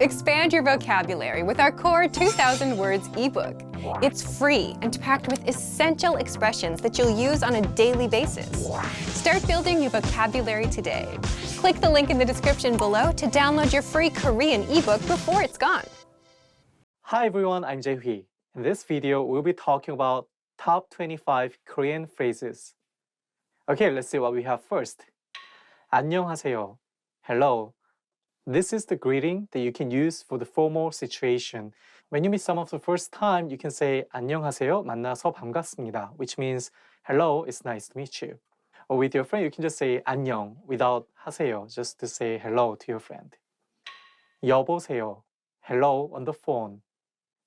Expand your vocabulary with our core 2,000 words ebook. It's free and packed with essential expressions that you'll use on a daily basis. Start building your vocabulary today. Click the link in the description below to download your free Korean ebook before it's gone. Hi everyone, I'm Jae-hui. In this video, we'll be talking about top 25 Korean phrases. Okay, let's see what we have first. 안녕하세요. Hello. This is the greeting that you can use for the formal situation. When you meet someone for the first time, you can say 안녕하세요. 만나서 반갑습니다, which means hello, it's nice to meet you. Or with your friend, you can just say 안녕 without 하세요, just to say hello to your friend. 여보세요. Hello on the phone.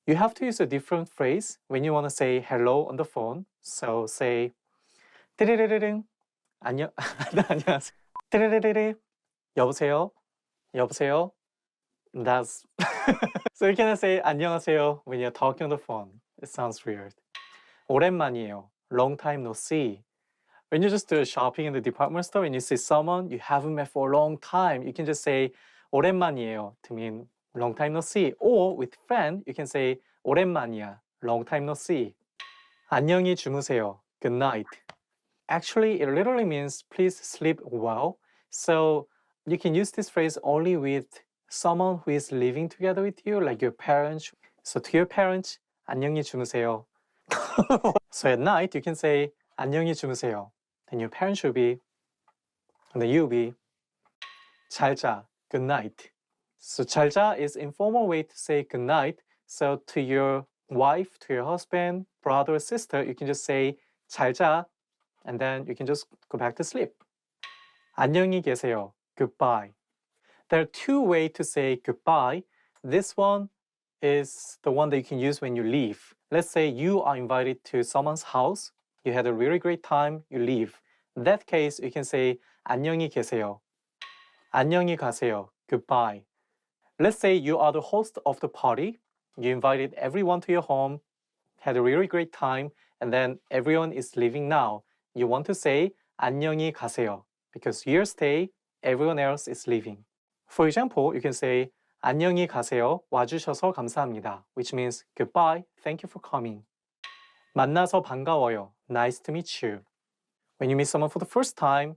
You have to use a different phrase when you want to say hello on the phone. So say 띠리리리링 안녕 안녕하세요. 띠리리리리 여보세요. 여보세요. That's so you cannot say 안녕하세요 when you're talking on the phone. It sounds weird. 오랜만이에요. Long time no see. When you're just shopping in the department store and you see someone you haven't met for a long time, you can just say 오랜만이에요 to mean long time no see. Or with friend, you can say 오랜만이야. Long time no see. 안녕히 주무세요. Good night. Actually, it literally means please sleep well. So you can use this phrase only with someone who is living together with you, like your parents. So to your parents, 안녕히 주무세요. So at night, you can say 안녕히 주무세요. Then your parents should be, and then you'll be 잘 자. Good night. So 잘 자 is informal way to say good night. So to your wife, to your husband, brother or sister, you can just say 잘 자, and then you can just go back to sleep. 안녕히 계세요. Goodbye. There are two ways to say goodbye. This one is the one that you can use when you leave. Let's say you are invited to someone's house. You had a really great time. You leave. In that case, you can say 안녕히 계세요. 안녕히 가세요. Goodbye. Let's say you are the host of the party. You invited everyone to your home, had a really great time, and then everyone is leaving now. You want to say 안녕히 가세요 because your stay, everyone else is leaving. For example, you can say 안녕히 가세요. 와주셔서 감사합니다, which means goodbye, thank you for coming. 만나서 반가워요. Nice to meet you. When you meet someone for the first time,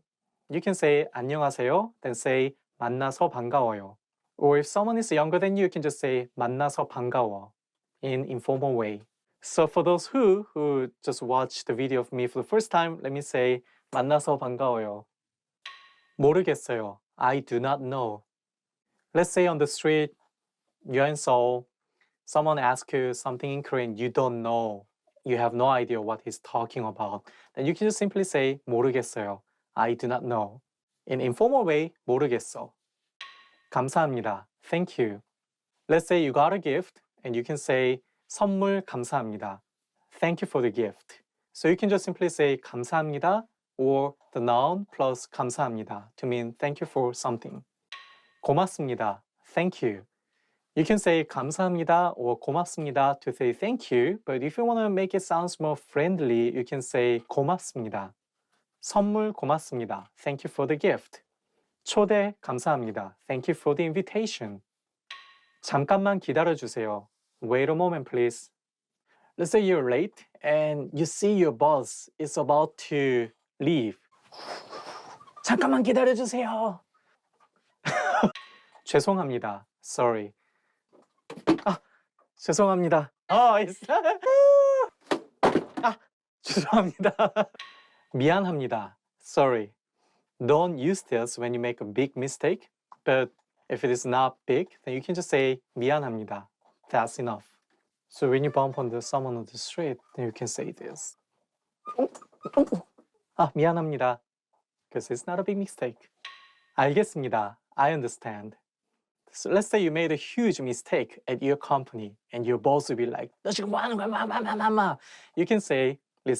you can say 안녕하세요, then say 만나서 반가워요. Or if someone is younger than you, you can just say 만나서 반가워 in informal way. So for those who just watched the video of me for the first time, let me say 만나서 반가워요. 모르겠어요. I do not know. Let's say on the street, you're in Seoul, someone asks you something in Korean, you don't know. You have no idea what he's talking about. Then you can just simply say 모르겠어요. I do not know. In informal way, 모르겠어. 감사합니다. Thank you. Let's say you got a gift and you can say 선물 감사합니다. Thank you for the gift. So you can just simply say 감사합니다 or the noun plus 감사합니다 to mean thank you for something. 고맙습니다. Thank you. You can say 감사합니다 or 고맙습니다 to say thank you, but if you want to make it sound more friendly, you can say 고맙습니다. 선물 고맙습니다. Thank you for the gift. 초대 감사합니다. Thank you for the invitation. 잠깐만 기다려주세요. Wait a moment, please. Let's say you're late and you see your boss is about to leave. 잠깐만 기다려주세요. 죄송합니다. Sorry. 죄송합니다. 죄송합니다. 미안합니다. Sorry. Don't use this when you make a big mistake, but if it is not big, then you can just say 미안합니다. That's enough. So when you bump into someone on the street, then you can say this. 미안합니다. Because it's not a big mistake. 알겠습니다. I understand. So let's say you made a huge mistake at your company and your boss will be like, 너 지금 뭐 하는 거야? You can say,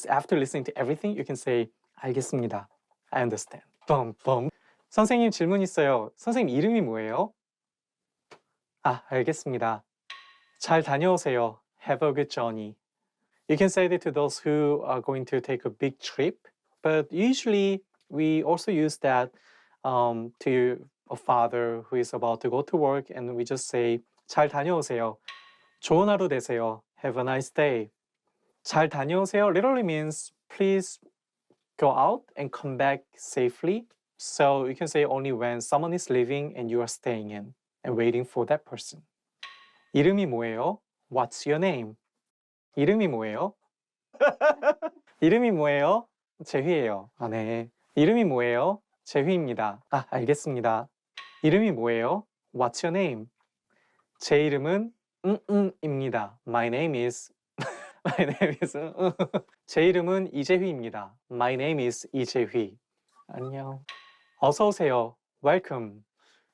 after listening to everything, you can say, 알겠습니다. I understand. 선생님 질문 있어요. 선생님 이름이 뭐예요? 알겠습니다. 잘 다녀오세요. Have a good journey. You can say that to those who are going to take a big trip, but usually we also use that to a father who is about to go to work and we just say 잘 다녀오세요. 좋은 하루 되세요. Have a nice day. 잘 다녀오세요 literally means please go out and come back safely. So you can say only when someone is leaving and you are staying in and waiting for that person. 이름이 뭐예요? What's your name? 이름이 뭐예요? 이름이 뭐예요? 재휘예요. 아, 네. 이름이 뭐예요? 재휘입니다. 아, 알겠습니다. 이름이 뭐예요? What's your name? 제 이름은 입니다. My name is My name is 제 이름은 이재휘입니다. My name is 이재휘. 안녕. 어서 오세요. Welcome.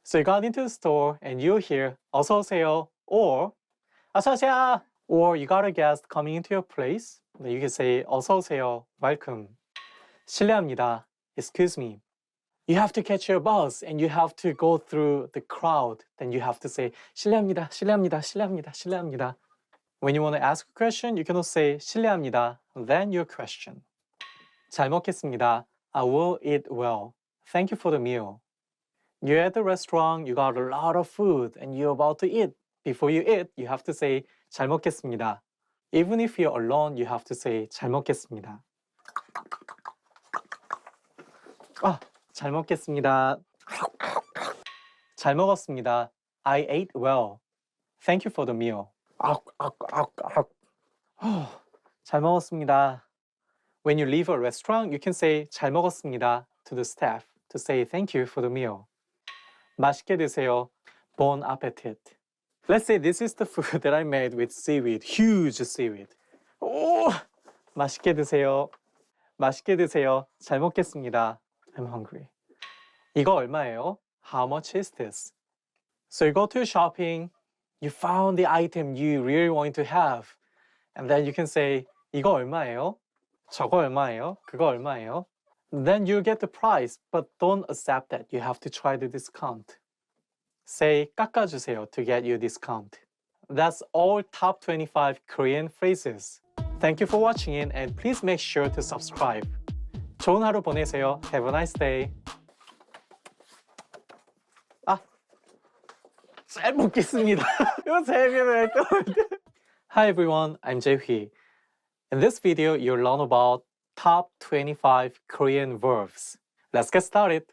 So you got into the store and you hear 어서 오세요 or 어서 오세요 or you got a guest coming into your place. You can say 어서 오세요. Welcome. 실례합니다. Excuse me. You have to catch your bus and you have to go through the crowd. Then you have to say 실례합니다. 실례합니다. 실례합니다. 실례합니다. When you want to ask a question, you cannot say 실례합니다. Then your question. 잘 먹겠습니다. I will eat well. Thank you for the meal. You're at the restaurant, you got a lot of food, and you're about to eat. Before you eat, you have to say 잘 먹겠습니다. Even if you're alone, you have to say 잘 먹겠습니다. 아, 잘 먹겠습니다. 잘 먹었습니다. I ate well. Thank you for the meal. 잘 먹었습니다. When you leave a restaurant, you can say 잘 먹었습니다 to the staff to say thank you for the meal. 맛있게 드세요. Bon appetit. Let's say this is the food that I made with seaweed, huge seaweed. 오, 맛있게 드세요. 맛있게 드세요. 잘 먹겠습니다. I'm hungry. 이거 얼마예요? How much is this? So you go to shopping, you found the item you really want to have, and then you can say 이거 얼마예요? 저거 얼마예요? 그거 얼마예요? Then you get the price, but don't accept that. You have to try the discount. Say 깎아주세요 to get your discount. That's all top 25 Korean phrases. Thank you for watching it and please make sure to subscribe. 좋은 하루 보내세요. Have a nice day. 아, 잘 먹겠습니다. 이거 재미를 또. Hi everyone, I'm Jae-hee. In this video, you'll learn about top 25 Korean verbs. Let's get started.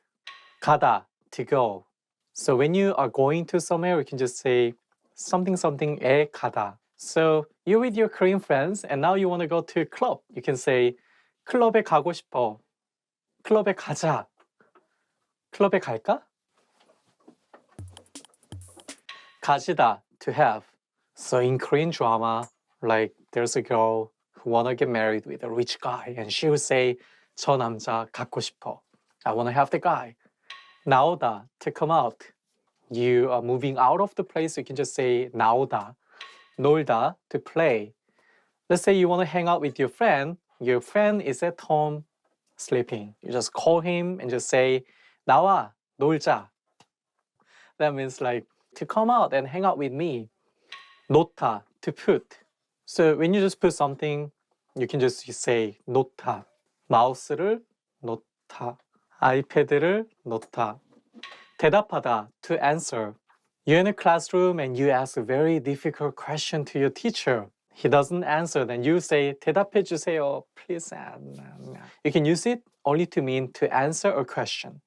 가다, to go. So when you are going to somewhere, you can just say something something에 가다. So you're with your Korean friends and now you want to go to a club. You can say 클럽에 가고 싶어. 클럽에 가자. 클럽에 갈까? 가지다, to have. So in Korean drama, like there's a girl who wanna get married with a rich guy and she would say 저 남자 갖고 싶어. I wanna have the guy. 나오다, to come out. You are moving out of the place, you can just say 나오다. 놀다, to play. Let's say you wanna hang out with your friend is at home sleeping. You just call him and just say 나와, 놀자. That means like to come out and hang out with me. 놓다, to put. So when you just put something, you can just say 놓다. 마우스를 놓다. 아이패드를 놓다. 대답하다, to answer. You're in a classroom and you ask a very difficult question to your teacher. He doesn't answer, then you say 대답해 주세요, please. You can use it only to mean to answer a question.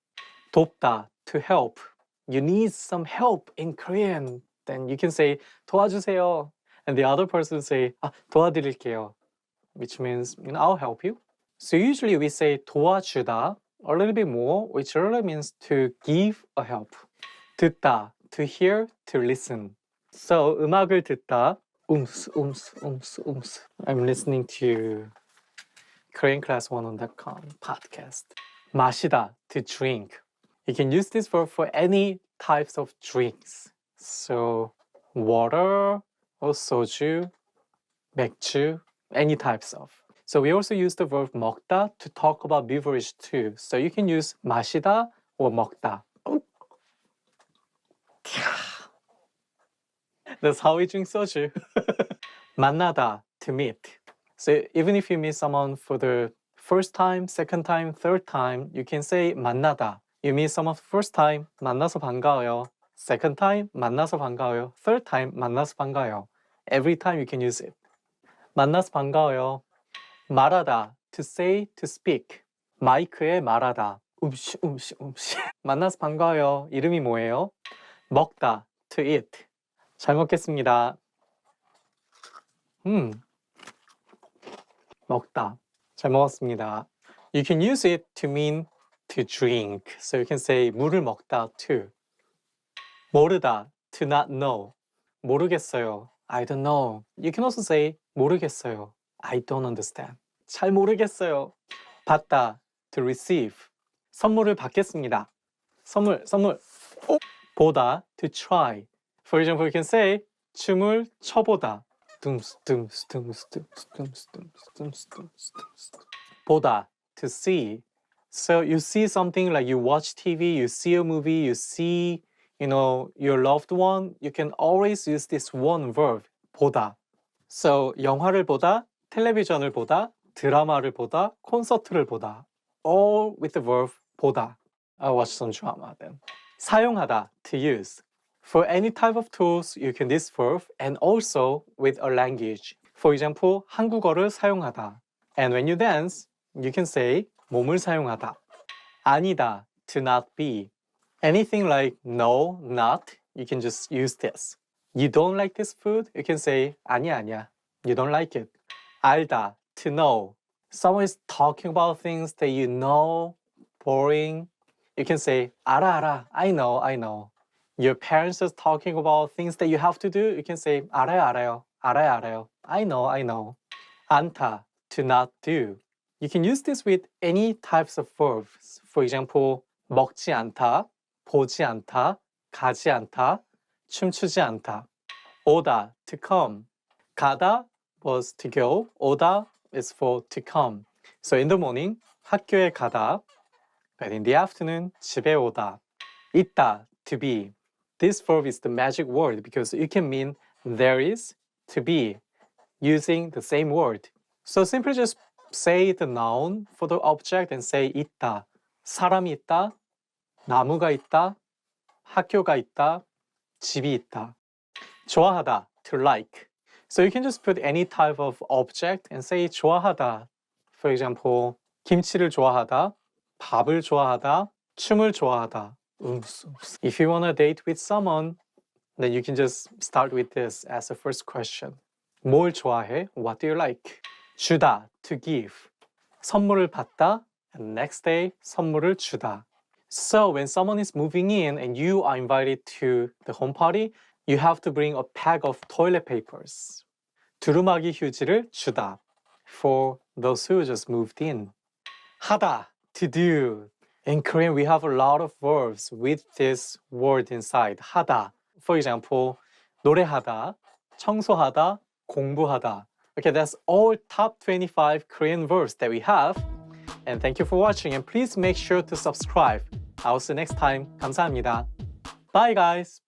돕다, to help. You need some help in Korean. Then you can say 도와주세요. And the other person say 도와드릴게요. Which means I'll help you. So usually we say 도와주다 a little bit more, which really means to give a help. 듣다, to hear, to listen. So 음악을 듣다, ums. I'm listening to KoreanClass101.com podcast. 마시다, to drink. You can use this verb for any types of drinks. So water or soju, 맥주, any types of. So we also use the verb 먹다 to talk about beverage too. So you can use 마시다 or 먹다. That's how we drink soju. 만나다, to meet. So even if you meet someone for the first time, second time, third time, you can say 만나다. you meet someone for the first time, 만나서 반가워요. Second time, 만나서 반가워요. Third time, 만나서 반가워요. Every time you can use it. 만나서 반가워요. 말하다, to say, to speak. 마이크에 말하다. 음시. 만나서 반가워요. 이름이 뭐예요? 먹다, to eat. 잘 먹겠습니다. 먹다. 잘 먹었습니다. You can use it to mean to drink. So you can say 물을 먹다 too. 모르다, to not know. 모르겠어요. I don't know. You can also say 모르겠어요. I don't understand. 잘 모르겠어요. 받다, to receive. 선물을 받겠습니다. 선물. 보다, to try. For example, you can say 춤을 춰보다. 보다, to see. So you see something like you watch TV, you see a movie, you see, your loved one, you can always use this one verb, 보다. So 영화를 보다, 텔레비전을 보다, 드라마를 보다, 콘서트를 보다. All with the verb 보다. I watch some drama then. 사용하다, to use. For any type of tools, you can use this verb and also with a language. For example, 한국어를 사용하다. And when you dance, you can say 몸을 사용하다. 아니다, to not be. Anything like no, not, you can just use this. You don't like this food? You can say 아니야. You don't like it. 알다, to know. Someone is talking about things that you know, boring. You can say 알아. I know. Your parents are talking about things that you have to do. You can say 알아요. I know. 않다, to not do. You can use this with any types of verbs. For example, 먹지 않다, 보지 않다, 가지 않다, 춤추지 않다. 오다, to come. 가다 was to go. 오다 is for to come. So in the morning, 학교에 가다. But in the afternoon, 집에 오다. 있다, to be. This verb is the magic word because it can mean there is, to be, using the same word. So simply just say the noun for the object and say 있다. 사람이 있다, 나무가 있다, 학교가 있다, 집이 있다. 좋아하다, to like. So you can just put any type of object and say 좋아하다. For example, 김치를 좋아하다, 밥을 좋아하다, 춤을 좋아하다. If you want to date with someone, then you can just start with this as the first question. 뭘 좋아해? What do you like? 주다, to give. 선물을 받다, and next day, 선물을 주다. So when someone is moving in and you are invited to the home party, you have to bring a pack of toilet papers. 두루마기 휴지를 주다. For those who just moved in. 하다, to do. In Korean, we have a lot of verbs with this word inside. 하다. For example, 노래하다, 청소하다, 공부하다. Okay, that's all top 25 Korean verbs that we have. And thank you for watching. And please make sure to subscribe. I'll see you next time. 감사합니다. Bye, guys.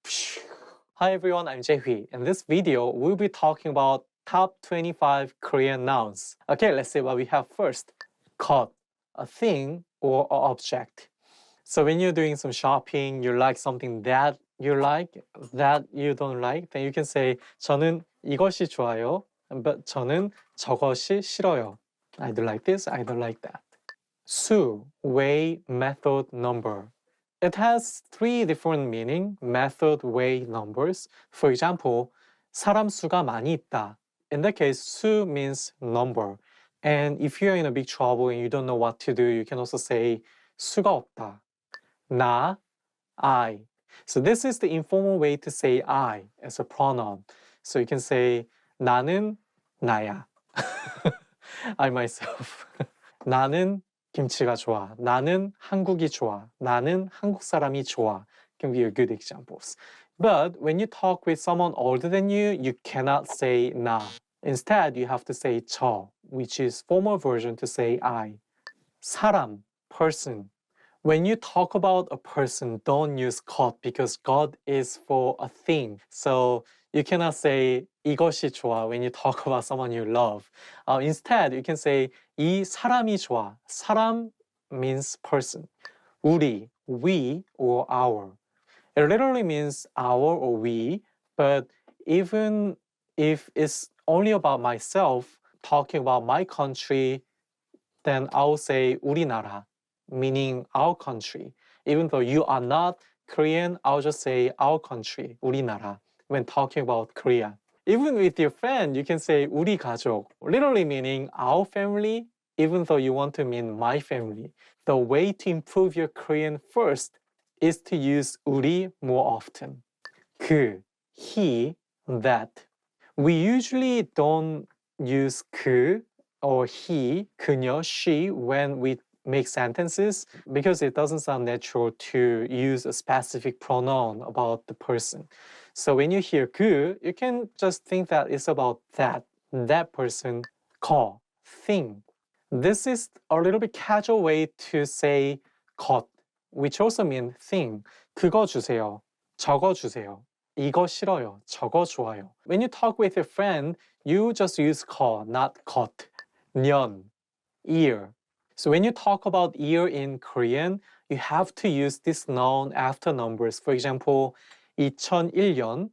Hi, everyone. I'm Jae-hui. In this video, we'll be talking about top 25 Korean nouns. Okay, let's see what we have first. 것, a thing or an object. So when you're doing some shopping, you like something that you like, that you don't like, then you can say 저는 이것이 좋아요, but 저는 저것이 싫어요. I don't like this, I don't like that. 수, way, method, number. It has three different meaning, method, way, numbers. For example, 사람 수가 많이 있다. In that case, 수 means number. And if you're in a big trouble and you don't know what to do, you can also say 수가 없다. 나, I. So this is the informal way to say I as a pronoun. So you can say 나는 나야. I myself. 나는 김치가 좋아. 나는 한국이 좋아. 나는 한국 사람이 좋아. Can be a good examples. But when you talk with someone older than you, you cannot say 나. Instead, you have to say 저, which is formal version to say I. 사람, person. When you talk about a person, don't use 것 because 것 is for a thing. So you cannot say 이것이 좋아 when you talk about someone you love. Instead, you can say 이 사람이 좋아. 사람 means person. 우리, we or our. It literally means our or we, but even if it's only about myself, talking about my country, then I'll say 우리나라, meaning our country. Even though you are not Korean, I'll just say our country, 우리나라, when talking about Korea. Even with your friend, you can say 우리 가족, literally meaning our family, even though you want to mean my family. The way to improve your Korean first is to use 우리 more often. 그, he, that. We usually don't use 그 or he, 그녀, she when we make sentences because it doesn't sound natural to use a specific pronoun about the person. So when you hear 그, you can just think that it's about that person, 거, thing. This is a little bit casual way to say 것, which also means thing. 그거 주세요. 저거 주세요. 이거 싫어요. 저거 좋아요. When you talk with a friend, you just use 거, not 것. 년, ear. So when you talk about ear in Korean, you have to use this noun after numbers. For example, 2001년,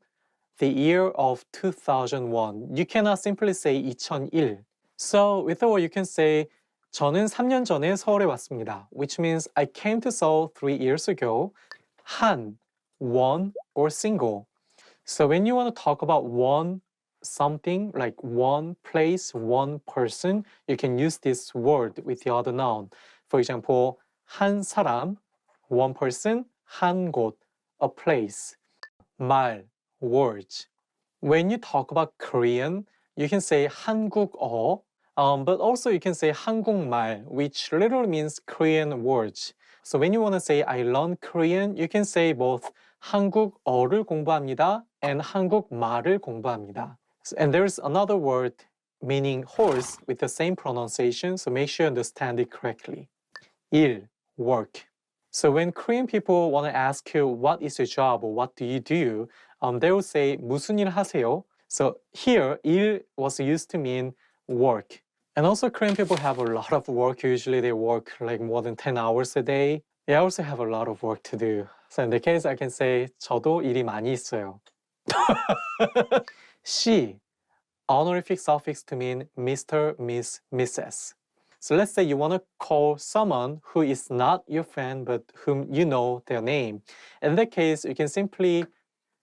the year of 2001. You cannot simply say 2001. So with the word you can say 저는 3년 전에 서울에 왔습니다, which means I came to Seoul 3 years ago. 한, one, or single. So when you want to talk about one something, like one place, one person, you can use this word with the other noun. For example, 한 사람, one person, 한 곳, a place. 말, words. When you talk about Korean, you can say 한국어, but also you can say 한국말, which literally means Korean words. So when you want to say I learn Korean, you can say both 한국어를 공부합니다 and 한국말을 공부합니다. And there's another word meaning horse with the same pronunciation, so make sure you understand it correctly. 일, work. So when Korean people want to ask you what is your job or what do you do, they will say 무슨 일 하세요? So here, 일 was used to mean work. And also Korean people have a lot of work. Usually they work like more than 10 hours a day. They also have a lot of work to do. So in the case, I can say 저도 일이 많이 있어요. 씨, honorific suffix to mean Mr., Miss, Mrs. So let's say you want to call someone who is not your friend but whom you know their name. In that case, you can simply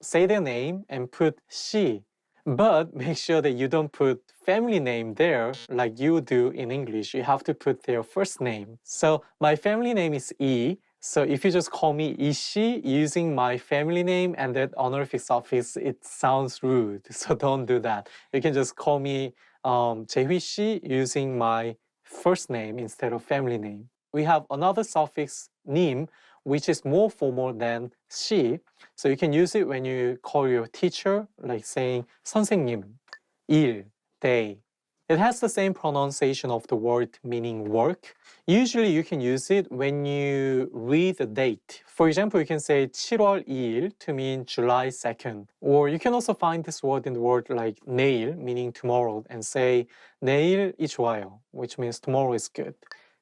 say their name and put 씨. But make sure that you don't put family name there like you do in English. You have to put their first name. So my family name is 이. So if you just call me 이씨 using my family name and that honorific suffix, it sounds rude. So don't do that. You can just call me 재휘 씨 using my first name instead of family name. We have another suffix 님, which is more formal than 씨. So you can use it when you call your teacher, like saying 선생님, 일, day. It has the same pronunciation of the word meaning work. Usually you can use it when you read the date. For example, you can say 7월 2일 to mean July 2nd. Or you can also find this word in the word like 내일, meaning tomorrow, and say 내일이 좋아요, which means tomorrow is good.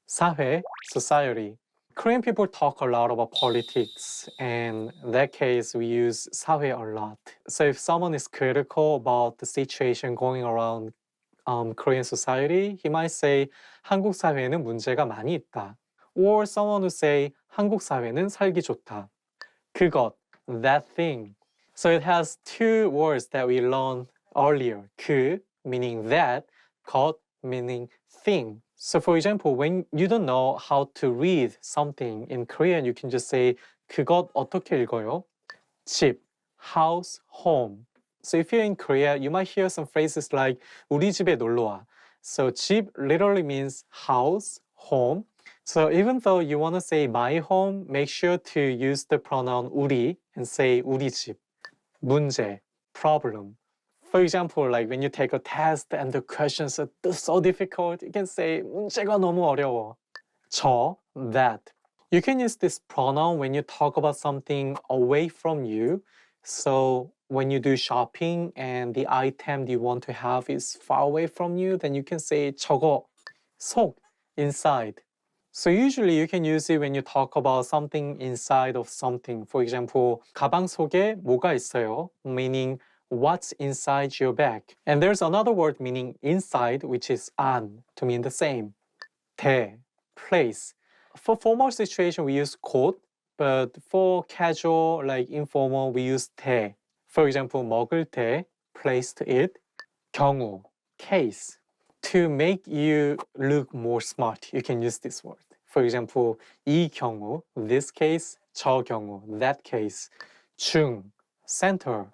사회, society. Korean people talk a lot about politics, and in that case, we use 사회 a lot. So if someone is critical about the situation going around Korean society, he might say 한국 사회에는 문제가 많이 있다. Or someone would say 한국 사회는 살기 좋다. 그것, that thing. So it has two words that we learned earlier. 그, meaning that, 것, meaning thing. So for example, when you don't know how to read something in Korean, you can just say 그것 어떻게 읽어요? 집, house, home. So if you're in Korea, you might hear some phrases like 우리 집에 놀러 와. So 집 literally means house, home. So even though you want to say my home, make sure to use the pronoun 우리 and say 우리 집. 문제, problem. For example, like when you take a test and the questions are so difficult, you can say 문제가 너무 어려워. 저, that. You can use this pronoun when you talk about something away from you. So when you do shopping and the item you want to have is far away from you, then you can say 저거, 속, inside. So usually you can use it when you talk about something inside of something. For example, 가방 속에 뭐가 있어요? Meaning what's inside your bag. And there's another word meaning inside, which is 안, to mean the same. 대, place. For formal situation, we use 곳, but for casual, like informal, we use 대. For example, 먹을 대, place to eat. 경우, case. To make you look more smart, you can use this word. For example, 이 경우, this case, 저 경우, that case. 중, center.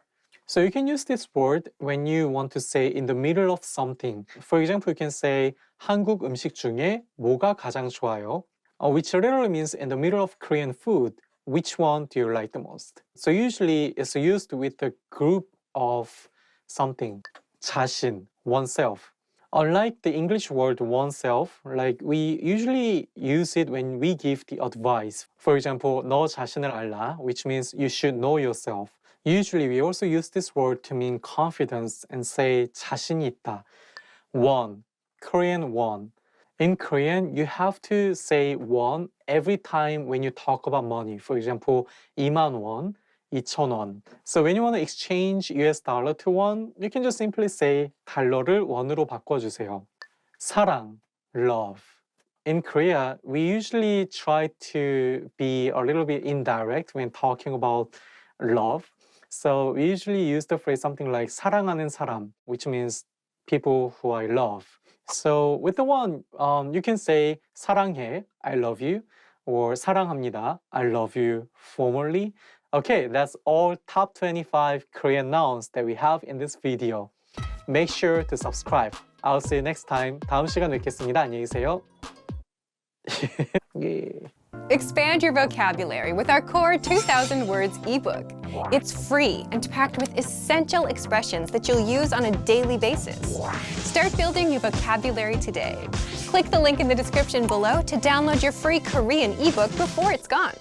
So you can use this word when you want to say in the middle of something. For example, you can say 한국 음식 중에 뭐가 가장 좋아요? Which literally means in the middle of Korean food, which one do you like the most? So usually it's used with a group of something. 자신, oneself. Unlike the English word oneself, like we usually use it when we give the advice. For example, 너 자신을 알라, which means you should know yourself. Usually we also use this word to mean confidence and say 자신이 있다. One, Korean one. In Korean, you have to say won every time when you talk about money. For example, 2만 원, 2천 원. So when you want to exchange US dollar to won, you can just simply say 달러를 원으로 바꿔주세요. 사랑, love. In Korea, we usually try to be a little bit indirect when talking about love. So we usually use the phrase something like 사랑하는 사람, which means people who I love. So with the one, you can say 사랑해, I love you, or 사랑합니다, I love you formally. Okay, that's all top 25 Korean nouns that we have in this video. Make sure to subscribe. I'll see you next time. 다음 시간 뵙겠습니다. 안녕히 계세요. Yeah. Expand your vocabulary with our core 2,000 words ebook. It's free and packed with essential expressions that you'll use on a daily basis. Start building your vocabulary today. Click the link in the description below to download your free Korean ebook before it's gone.